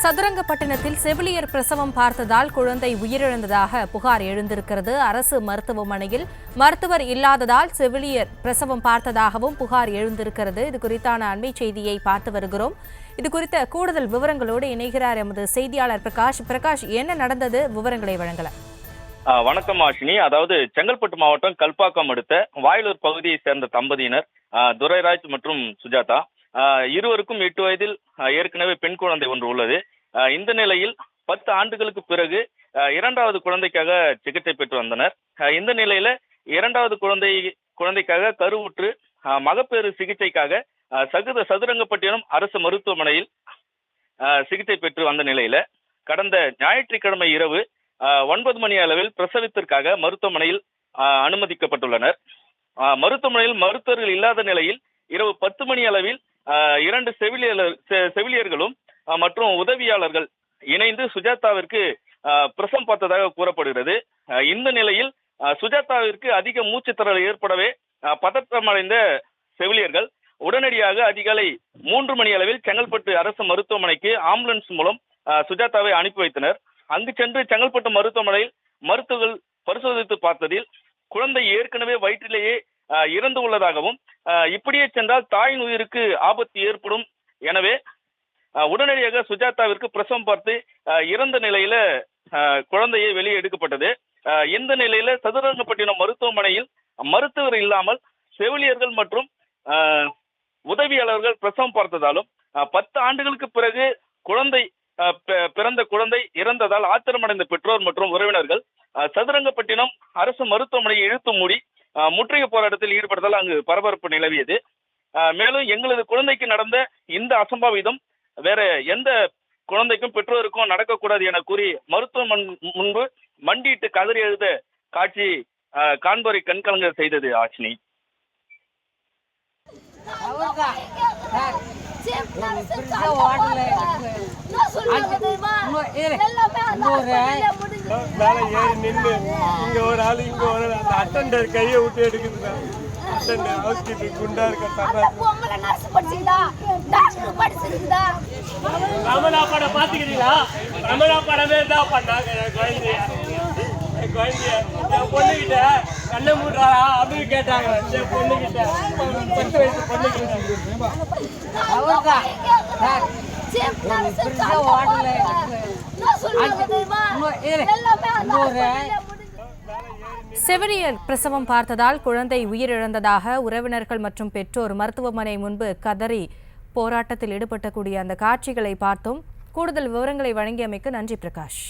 சதுரங்கப்பட்டினத்தில் செவிலியர் பிரசவம் பார்த்ததால் குழந்தை உயிரிழந்ததாக புகார் எழுந்திருக்கிறது. அரசு மருத்துவமனையில் மருத்துவர் இல்லாததால் செவிலியர் பிரசவம் பார்த்ததாகவும் புகார் எழுந்திருக்கிறது. இது குறித்தான அண்மை செய்தியை பார்த்து வருகிறோம். இது குறித்த கூடுதல் விவரங்களோடு இணைகிறார் எமது செய்தியாளர் பிரகாஷ். பிரகாஷ், என்ன நடந்தது? விவரங்களை வழங்கலாம். வணக்கம் ஆஷினி. அதாவது செங்கல்பட்டு மாவட்டம் கல்பாக்கம் அடுத்த வாயிலூர் பகுதியை சேர்ந்த தம்பதியினர் துரைராஜ் மற்றும் சுஜாதா. இருவருக்கும் 8 வயதில் ஏற்கனவே பெண் குழந்தை ஒன்று உள்ளது. இந்த நிலையில் 10 ஆண்டுகளுக்கு பிறகு இரண்டாவது குழந்தைக்காக சிகிச்சை பெற்று வந்தனர். இந்த நிலையில இரண்டாவது குழந்தைக்காக கருவுற்று மகப்பேறு சிகிச்சைக்காக சதுரங்கப்பட்டினம் அரசு மருத்துவமனையில் சிகிச்சை பெற்று வந்த நிலையில கடந்த ஞாயிற்றுக்கிழமை இரவு 9 மணி அளவில் பிரசவத்திற்காக மருத்துவமனையில் அனுமதிக்கப்பட்டுள்ளனர். மருத்துவமனையில் மருத்துவர்கள் இல்லாத நிலையில் இரவு 10 மணி அளவில் 2 செவிலியர்களும் மற்றும் உதவியாளர்கள் இணைந்து சுஜாதாவிற்கு பிரசவம் பார்த்ததாக கூறப்படுகிறது. இந்த நிலையில் சுஜாதாவிற்கு அதிக மூச்சுத்திணறல் ஏற்படவே பதற்றமடைந்த செவிலியர்கள் உடனடியாக அதிகாலை 3 மணி அளவில் செங்கல்பட்டு அரசு மருத்துவமனைக்கு ஆம்புலன்ஸ் மூலம் சுஜாதாவை அனுப்பி வைத்தனர். அங்கு சென்று செங்கல்பட்டு மருத்துவமனையில் மருத்துவர்கள் பரிசோதித்து பார்த்ததில் குழந்தை ஏற்கனவே வயிற்றிலேயே இறந்து உள்ளதாகவும் இப்படியே சென்றால் தாயின் உயிருக்கு ஆபத்து ஏற்படும், எனவே உடனடியாக சுஜாதாவிற்கு பிரசவம் பார்த்து இறந்த நிலையில குழந்தையை வெளியே எடுக்கப்பட்டது. இந்த நிலையில சதுரங்கப்பட்டினம் மருத்துவமனையில் மருத்துவர் இல்லாமல் செவிலியர்கள் மற்றும் உதவியாளர்கள் பிரசவம் பார்த்ததாலும் 10 ஆண்டுகளுக்கு பிறகு பிறந்த குழந்தை இறந்ததால் ஆத்திரமடைந்த பெற்றோர் மற்றும் உறவினர்கள் சதுரங்கப்பட்டினம் அரசு மருத்துவமனையை இழுத்து மூடி முற்றுகை போராட்டத்தில் ஈடுபட்டதால் அங்கு பரபரப்பு நிலவியது. மேலும் எங்களது குழந்தைக்கு நடந்த இந்த அசம்பாவிதம் வேற எந்த குழந்தைக்கும் பெற்றோருக்கும் நடக்கக்கூடாது என கூறி மருத்துவமனை முன்பு மண்டியிட்டு கதறி எழுத காட்சி காண்போரை கண்கலங்க செய்தது. ஆச்சினி, மேல ஏறி நின்று இங்க ஒரு ஆளு இங்க ஒரு அட்டெண்டர் கையை விட்டு எடுக்குதுங்க. அட்டெண்டர் ஹவுஸ்கீப்பிங் குண்டா இருக்க ரமணா படம் பாத்துக்கிறீங்களா? ரமணா படமே தான் பண்ணாங்க. என் பொண்ணுகிட்ட கண்ணை மூடுறாரா அப்படின்னு கேட்டாங்க. என் பொண்ணுகிட்ட 10 வயசு பொண்ணுகிட்ட செவிலியர் பிரசவம் பார்த்ததால் குழந்தை உயிரிழந்ததாக உறவினர்கள் மற்றும் பெற்றோர் மருத்துவமனை முன்பு கதறி போராட்டத்தில் ஈடுபட்டக்கூடிய அந்த காட்சிகளை பார்த்தோம். கூடுதல் விவரங்களை வழங்கியமைக்கு நன்றி பிரகாஷ்.